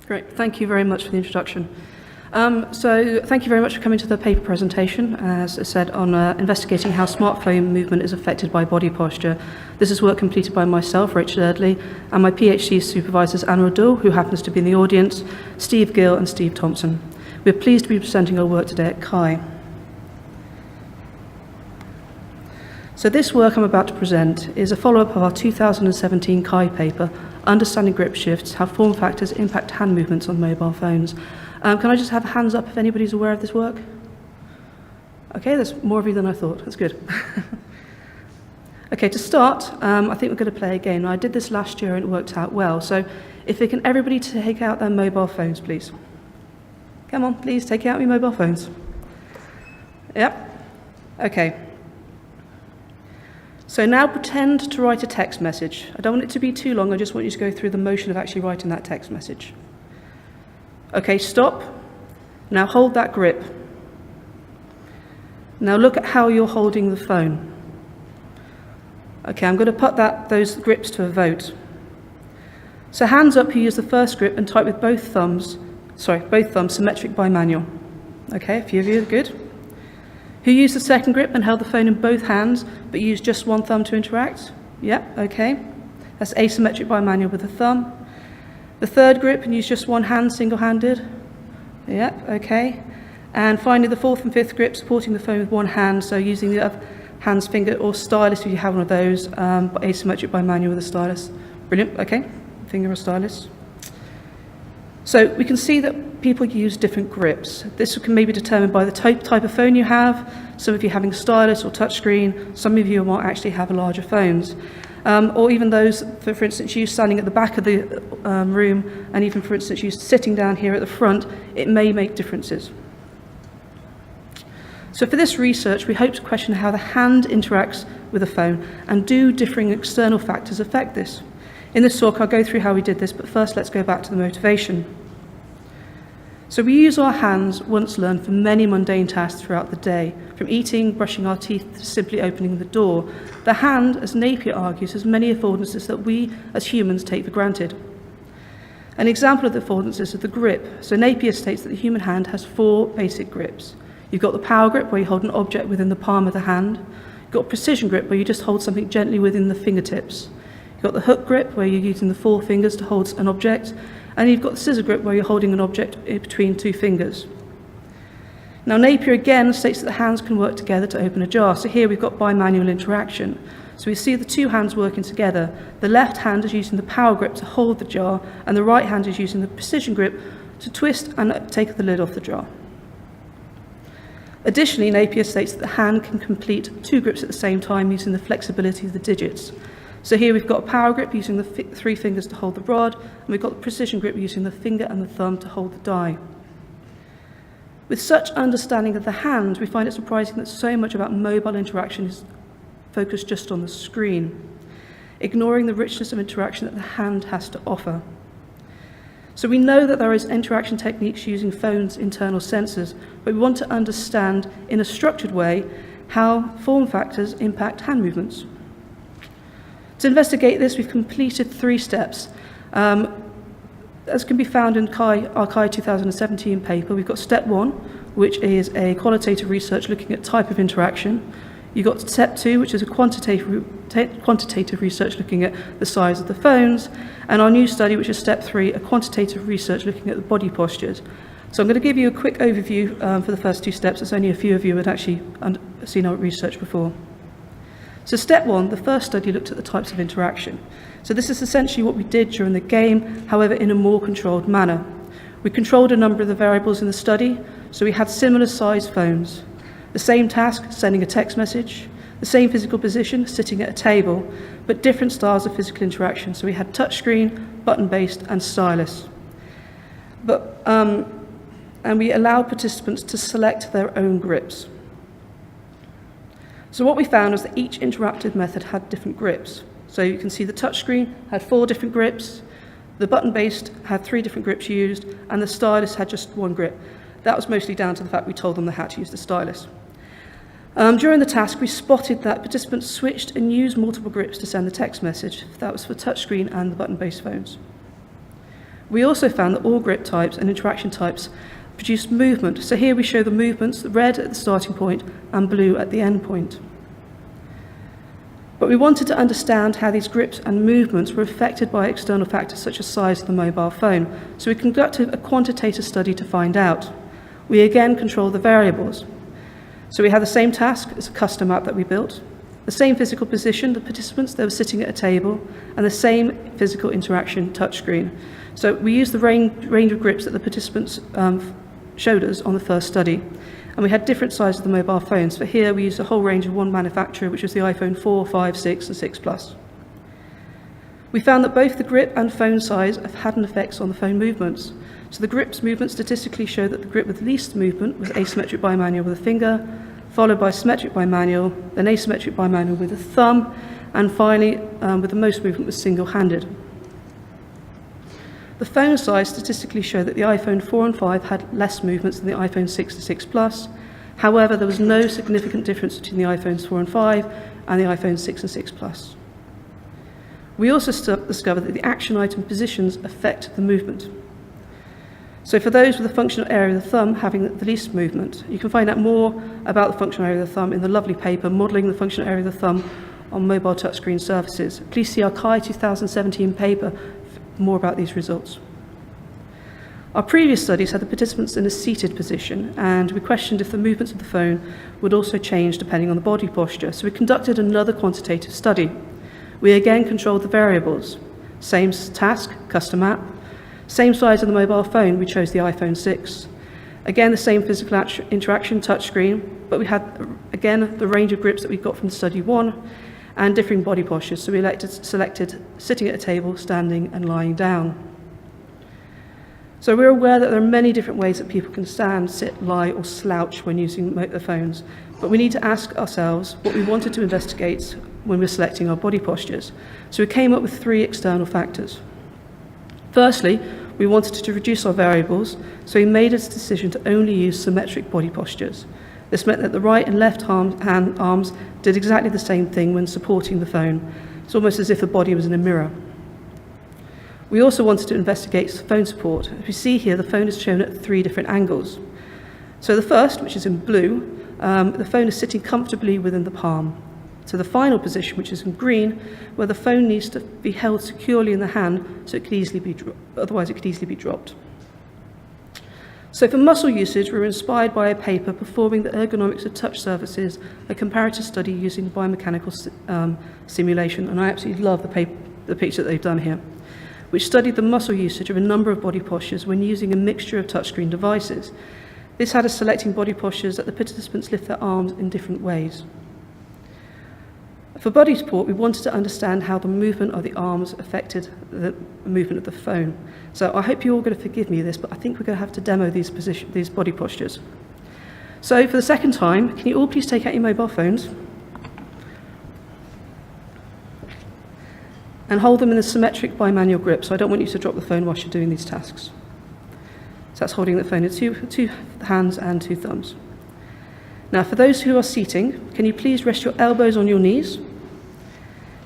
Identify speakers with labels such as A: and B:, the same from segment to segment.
A: Great, thank you very much for the introduction. So thank you very much for coming to the paper presentation, as I said, on investigating how smartphone movement is affected by body posture. This is work completed by myself, Rachel Eardley, and my PhD supervisors, Anne Roudaut, who happens to be in the audience, Steve Gill and Steve Thompson. We're pleased to be presenting our work today at SIGCHI. So this work I'm about to present is a follow-up of our 2017 SIGCHI paper, Understanding Grip Shifts, How Form Factors Impact Hand Movements on Mobile Phones. Can I just have hands up if anybody's aware of this work? Okay, there's more of you than I thought. That's good. Okay, to start, I think we're going to play a game. I did this last year and it worked out well. So if we can, everybody take out their mobile phones, please. Come on, please, take out your mobile phones. Yep. Okay. So now pretend to write a text message. I don't want it to be too long, I just want you to go through the motion of actually writing that text message. Okay, stop. Now hold that grip. Now look at how you're holding the phone. Okay, I'm going to put those grips to a vote. So hands up who use the first grip and type with both thumbs, symmetric bimanual. Okay, a few of you are good. Who used the second grip and held the phone in both hands, but used just one thumb to interact? Yep, okay. That's asymmetric bimanual with a thumb. The third grip and used just one hand, single-handed? Yep, okay. And finally, the fourth and fifth grip, supporting the phone with one hand, so using the other hand's finger or stylus if you have one of those, but asymmetric bimanual with a stylus. Brilliant, okay. Finger or stylus. So we can see that people use different grips. This can maybe be determined by the type of phone you have, some of you having a stylus or touchscreen, some of you might actually have larger phones. Or even those, for instance, you standing at the back of the room, and even, for instance, you sitting down here at the front, it may make differences. So for this research, we hope to question how the hand interacts with a phone, and do differing external factors affect this? In this talk, I'll go through how we did this, but first let's go back to the motivation. So we use our hands, once learned, for many mundane tasks throughout the day, from eating, brushing our teeth, to simply opening the door. The hand, as Napier argues, has many affordances that we, as humans, take for granted. An example of the affordances is the grip. So Napier states that the human hand has 4 basic grips. You've got the power grip, where you hold an object within the palm of the hand. You've got precision grip, where you just hold something gently within the fingertips. You've got the hook grip, where you're using the 4 fingers to hold an object, and you've got the scissor grip, where you're holding an object between 2 fingers. Now Napier again states that the hands can work together to open a jar, so here we've got bimanual interaction. So we see the 2 hands working together. The left hand is using the power grip to hold the jar, and the right hand is using the precision grip to twist and take the lid off the jar. Additionally, Napier states that the hand can complete 2 grips at the same time using the flexibility of the digits. So here we've got a power grip using the 3 fingers to hold the rod, and we've got the precision grip using the finger and the thumb to hold the die. With such understanding of the hand, we find it surprising that so much about mobile interaction is focused just on the screen, ignoring the richness of interaction that the hand has to offer. So we know that there is interaction techniques using phones' internal sensors, but we want to understand in a structured way how form factors impact hand movements. To investigate this, we've completed 3 steps. As can be found in our SIGCHI 2017 paper, we've got step 1, which is a qualitative research looking at type of interaction. You've got step 2, which is a quantitative research looking at the size of the phones, and our new study, which is step 3, a quantitative research looking at the body postures. So I'm going to give you a quick overview for the first 2 steps, as only a few of you had actually seen our research before. So step 1, the first study looked at the types of interaction. So this is essentially what we did during the game, however in a more controlled manner. We controlled a number of the variables in the study, so we had similar sized phones. The same task, sending a text message, the same physical position, sitting at a table, but different styles of physical interaction. So we had touchscreen, button-based, and stylus. And we allowed participants to select their own grips. So what we found was that each interactive method had different grips. So you can see the touchscreen had 4 different grips, the button-based had 3 different grips used, and the stylus had just 1 grip. That was mostly down to the fact we told them they had to use the stylus. During the task, we spotted that participants switched and used multiple grips to send the text message. That was for touchscreen and the button-based phones. We also found that all grip types and interaction types produce movement. So here we show the movements, red at the starting point and blue at the end point. But we wanted to understand how these grips and movements were affected by external factors such as size of the mobile phone. So we conducted a quantitative study to find out. We again controlled the variables. So we had the same task as a custom app that we built, the same physical position, the participants, they were sitting at a table, and the same physical interaction touchscreen. So we used the range of grips that the participants showed us on the first study. And we had different sizes of the mobile phones. For here, we used a whole range of one manufacturer, which was the iPhone 4, 5, 6, and 6 Plus. We found that both the grip and phone size have had an effect on the phone movements. So the grip's movement statistically showed that the grip with least movement was asymmetric bimanual with a finger, followed by symmetric bimanual, then asymmetric bimanual with a thumb, and finally, with the most movement was single-handed. The phone size statistically showed that the iPhone 4 and 5 had less movements than the iPhone 6 and 6 Plus. However, there was no significant difference between the iPhones 4 and 5 and the iPhone 6 and 6 Plus. We also discovered that the action item positions affect the movement. So for those with the functional area of the thumb having the least movement, you can find out more about the functional area of the thumb in the lovely paper modelling the functional area of the thumb on mobile touchscreen surfaces. Please see our CHI 2017 paper for more about these results. Our previous studies had the participants in a seated position, and we questioned if the movements of the phone would also change depending on the body posture. So we conducted another quantitative study. We again controlled the variables. Same task, custom app. Same size of the mobile phone, we chose the iPhone 6. Again, the same physical interaction, touchscreen, but we had, again, the range of grips that we got from study 1 and differing body postures. So we selected sitting at a table, standing, and lying down. So we're aware that there are many different ways that people can stand, sit, lie, or slouch when using the phones, but we need to ask ourselves what we wanted to investigate when we're selecting our body postures. So we came up with 3 external factors. Firstly, we wanted to reduce our variables, so we made a decision to only use symmetric body postures. This meant that the right and left arms did exactly the same thing when supporting the phone. It's almost as if the body was in a mirror. We also wanted to investigate phone support. As we see here, the phone is shown at 3 different angles. So the first, which is in blue, the phone is sitting comfortably within the palm. So the final position, which is in green, where the phone needs to be held securely in the hand, so it could easily be otherwise it could easily be dropped. So for muscle usage, we were inspired by a paper performing the ergonomics of touch surfaces, a comparative study using biomechanical simulation, and I absolutely love the picture that they've done here, which studied the muscle usage of a number of body postures when using a mixture of touchscreen devices. This had us selecting body postures that the participants lift their arms in different ways. For body support, we wanted to understand how the movement of the arms affected the movement of the phone. So I hope you're all going to forgive me this, but I think we're going to have to demo these body postures. So for the second time, can you all please take out your mobile phones and hold them in the symmetric bimanual grip. So I don't want you to drop the phone whilst you're doing these tasks. So that's holding the phone in two hands and 2 thumbs. Now, for those who are seating, can you please rest your elbows on your knees?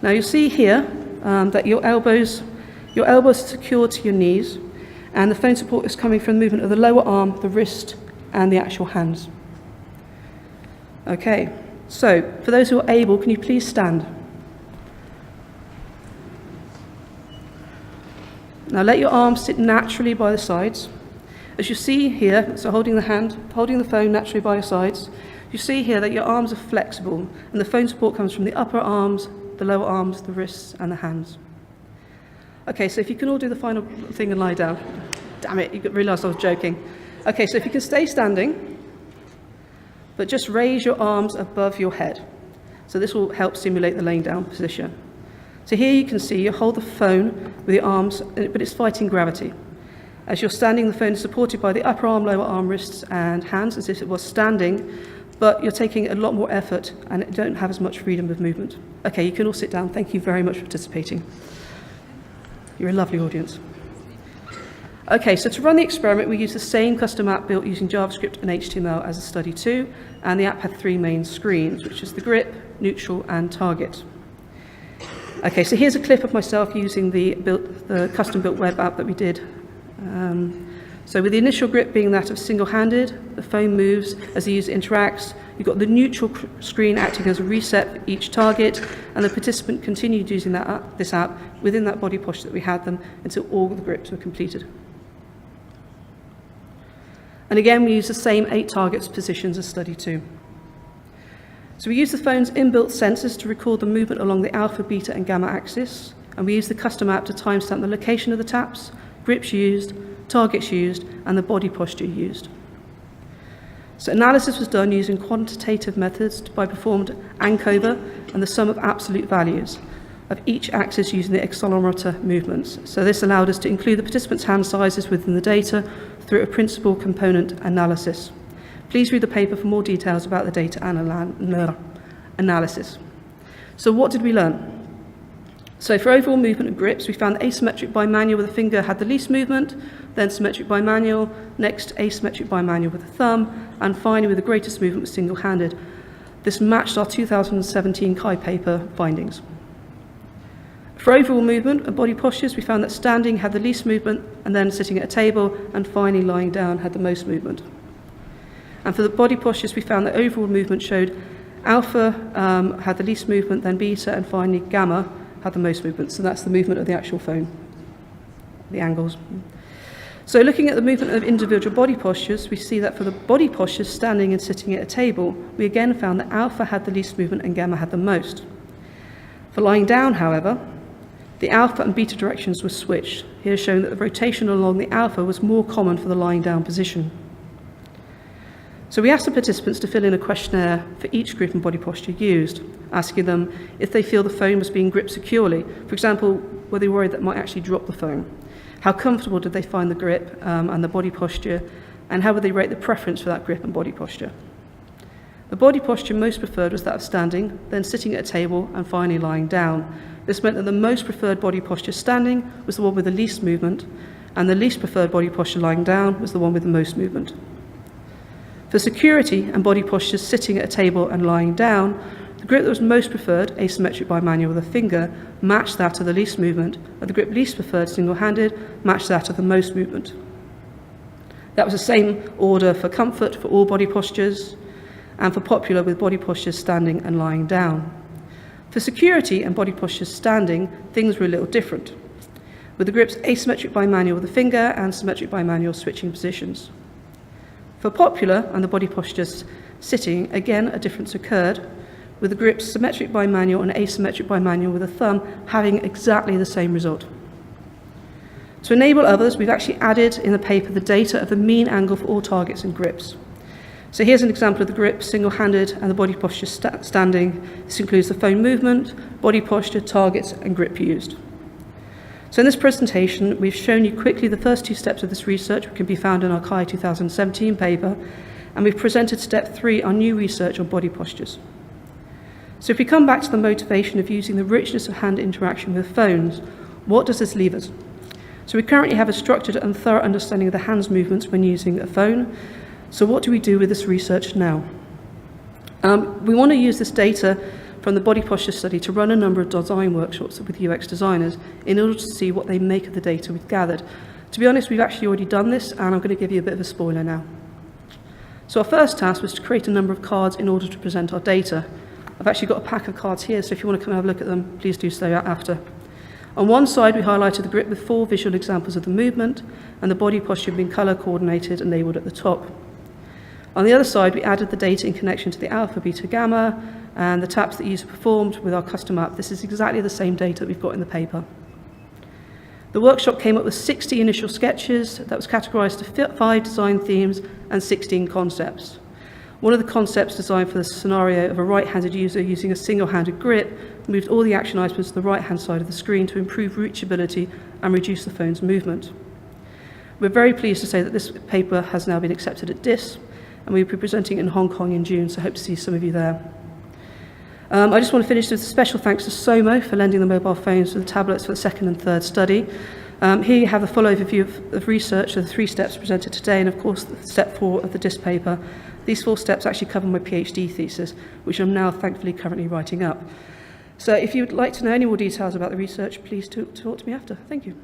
A: Now, you'll see here that your elbows are secured to your knees, and the phone support is coming from the movement of the lower arm, the wrist, and the actual hands. Okay, so for those who are able, can you please stand? Now, let your arms sit naturally by the sides. As you see here, so holding the phone naturally by your sides, you see here that your arms are flexible, and the phone support comes from the upper arms, the lower arms, the wrists, and the hands. Okay, so if you can all do the final thing and lie down. Damn it, you realised I was joking. Okay, so if you can stay standing, but just raise your arms above your head. So this will help simulate the laying down position. So here you can see you hold the phone with your arms, but it's fighting gravity. As you're standing, the phone is supported by the upper arm, lower arm, wrists, and hands, as if it was standing, but you're taking a lot more effort and you don't have as much freedom of movement. Okay, you can all sit down. Thank you very much for participating. You're a lovely audience. Okay, so to run the experiment, we used the same custom app built using JavaScript and HTML as a study 2, and the app had 3 main screens, which is the grip, neutral, and target. Okay, so here's a clip of myself using the custom-built web app that we did So with the initial grip being that of single-handed, the phone moves as the user interacts. You've got the neutral screen acting as a reset for each target, and the participant continued using this app within that body posture that we had them until all the grips were completed. And again, we use the same 8 targets positions as study 2. So we use the phone's inbuilt sensors to record the movement along the alpha, beta, and gamma axis, and we use the custom app to timestamp the location of the taps, grips used, targets used, and the body posture used. So analysis was done using quantitative methods by performed Ancover and the sum of absolute values of each axis using the accelerometer movements. So this allowed us to include the participants' hand sizes within the data through a principal component analysis. Please read the paper for more details about the data analysis. So what did we learn? So for overall movement of grips, we found that asymmetric bimanual with the finger had the least movement, then symmetric bimanual, next asymmetric bimanual with the thumb, and finally with the greatest movement was single-handed. This matched our 2017 SIGCHI paper findings. For overall movement and body postures, we found that standing had the least movement, and then sitting at a table, and finally lying down had the most movement. And for the body postures, we found that overall movement showed alpha had the least movement, then beta, and finally gamma had the most movement. So that's the movement of the actual phone, the angles. So looking at the movement of individual body postures, we see that for the body postures standing and sitting at a table, we again found that alpha had the least movement and gamma had the most. For lying down, however, the alpha and beta directions were switched, here showing that the rotation along the alpha was more common for the lying down position. So we asked the participants to fill in a questionnaire for each grip and body posture used, asking them if they feel the phone was being gripped securely. For example, were they worried that it might actually drop the phone? How comfortable did they find the grip and the body posture? And how would they rate the preference for that grip and body posture? The body posture most preferred was that of standing, then sitting at a table, and finally lying down. This meant that the most preferred body posture standing was the one with the least movement, and the least preferred body posture lying down was the one with the most movement. For security and body postures sitting at a table and lying down, the grip that was most preferred, asymmetric bimanual with a finger, matched that of the least movement, and the grip least preferred, single-handed, matched that of the most movement. That was the same order for comfort for all body postures, and for popular with body postures standing and lying down. For security and body postures standing, things were a little different, with the grips asymmetric bimanual with the finger and symmetric bimanual switching positions. For popular and the body postures sitting, again a difference occurred, with the grips symmetric bimanual and asymmetric bimanual with a thumb having exactly the same result. To enable others, we've actually added in the paper the data of the mean angle for all targets and grips. So here's an example of the grip single-handed and the body posture standing. This includes the phone movement, body posture, targets, and grip used. So in this presentation, we've shown you quickly the first 2 steps of this research, which can be found in our SIGCHI 2017 paper, and we've presented step 3, our new research on body postures. So if we come back to the motivation of using the richness of hand interaction with phones, what does this leave us? So we currently have a structured and thorough understanding of the hand's movements when using a phone. So what do we do with this research now? We want to use this data from the body posture study to run a number of design workshops with UX designers in order to see what they make of the data we've gathered. To be honest, we've actually already done this, and I'm going to give you a bit of a spoiler now. So our first task was to create a number of cards in order to present our data. I've actually got a pack of cards here, so if you want to come and have a look at them, please do so after. On one side, we highlighted the grip with 4 visual examples of the movement, and the body posture being colour coordinated and labelled at the top. On the other side, we added the data in connection to the alpha, beta, gamma, and the taps that the user performed with our custom app. This is exactly the same data that we've got in the paper. The workshop came up with 60 initial sketches that was categorised to 5 design themes and 16 concepts. One of the concepts designed for the scenario of a right-handed user using a single-handed grip moved all the action items to the right-hand side of the screen to improve reachability and reduce the phone's movement. We're very pleased to say that this paper has now been accepted at DIS, and we'll be presenting it in Hong Kong in June, so I hope to see some of you there. I just want to finish with a special thanks to SOMO for lending the mobile phones to the tablets for the 2nd and 3rd study. Here you have a full overview of research of the 3 steps presented today, and of course step 4 of the DIS paper. These 4 steps actually cover my PhD thesis, which I'm now thankfully currently writing up. So if you'd like to know any more details about the research, please talk to me after. Thank you.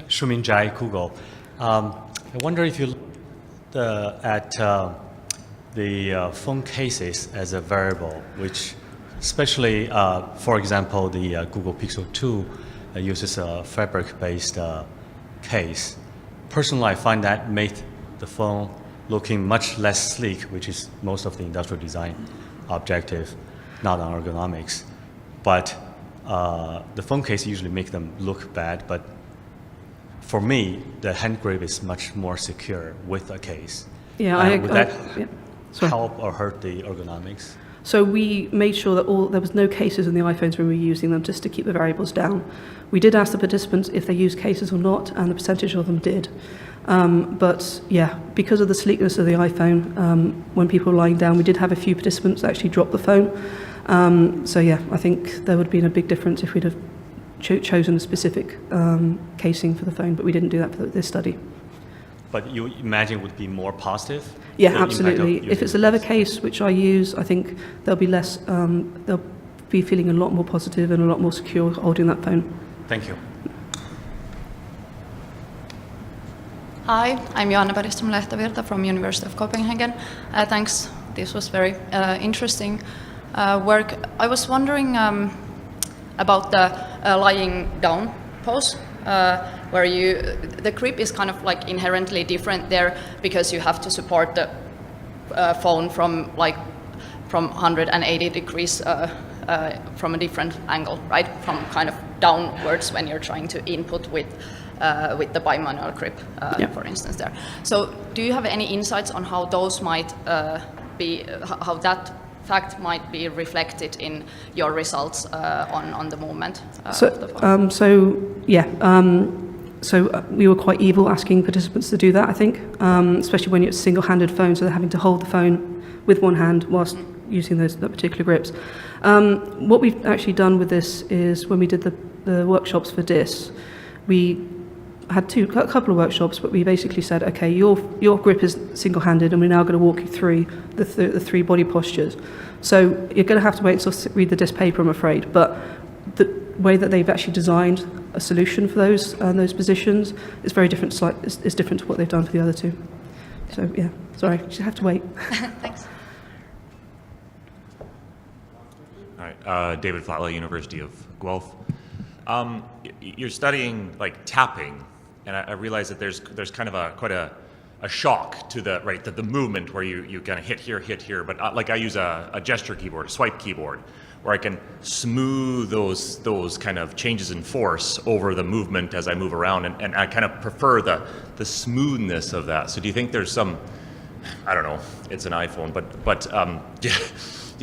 B: Shumin Jai, Google. I wonder if you look at the phone cases as a variable, which especially, for example, the Google Pixel 2 uses a fabric-based case. Personally, I find that made the phone looking much less sleek, which is most of the industrial design objective, not on ergonomics. But the phone case usually make them look bad, but for me, the hand grip is much more secure with a case.
A: Yeah,
B: would that help or hurt the ergonomics?
A: So we made sure that there was no cases in the iPhones when we were using them, just to keep the variables down. We did ask the participants if they used cases or not, and the percentage of them did. But yeah, because of the sleekness of the iPhone, when people were lying down, we did have a few participants actually drop the phone. So yeah, I think there would have been a big difference if we'd have chosen a specific casing for the phone, but we didn't do that for this study.
B: But you imagine it would be more positive?
A: Yeah, absolutely. If it's a leather case, which I use, I think they'll be less, they'll be feeling a lot more positive and a lot more secure holding that phone.
B: Thank you.
C: Hi, I'm Joanna Bergström Lehtovirta from University of Copenhagen. Thanks, this was very interesting work. I was wondering about the lying down pose, where the grip is kind of like inherently different there because you have to support the phone from 180 degrees from a different angle, right? From kind of downwards when you're trying to input with the bimanual grip, for instance there. So do you have any insights on how those might how that fact might be reflected in your results on the movement of the phone?
A: So we were quite evil asking participants to do that, I think, especially when it's a single-handed phone, so they're having to hold the phone with one hand whilst using those particular grips. What we've actually done with this is when we did the workshops for DIS, we had a couple of workshops, but we basically said, okay, your grip is single-handed, and we're now going to walk you through the three body postures. So you're going to have to wait until read the DIS paper, I'm afraid. But the way that they've actually designed a solution for those positions is very different. Is different to what they've done for the other two. So yeah, sorry, you have to wait.
C: Thanks.
D: All right, David Flatley, University of Guelph. You're studying like tapping, and I realize that there's kind of quite a shock to the movement where you kind of hit here. But like I use a gesture keyboard, a swipe keyboard, where I can smooth those kind of changes in force over the movement as I move around, and I kind of prefer the smoothness of that. So do you think there's some, I don't know, it's an iPhone, but do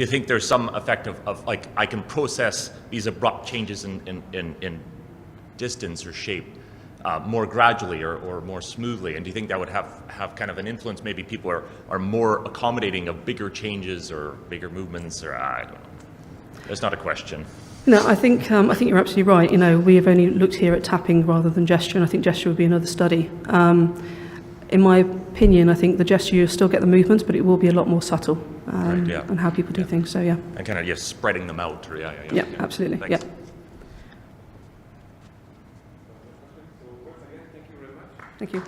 D: you think there's some effect of like I can process these abrupt changes in distance or shape more gradually or more smoothly? And do you think that would have kind of an influence? Maybe people are more accommodating of bigger changes or bigger movements, or I don't know. That's not a question.
A: No, I think you're absolutely right. You know, we have only looked here at tapping rather than gesture, and I think gesture would be another study. In my opinion, I think the gesture, you still get the movements, but it will be a lot more subtle on how people do things. So yeah. And
D: kind of spreading them out. Or,
A: yeah, absolutely.
D: Thanks.
A: Yeah. Thank you.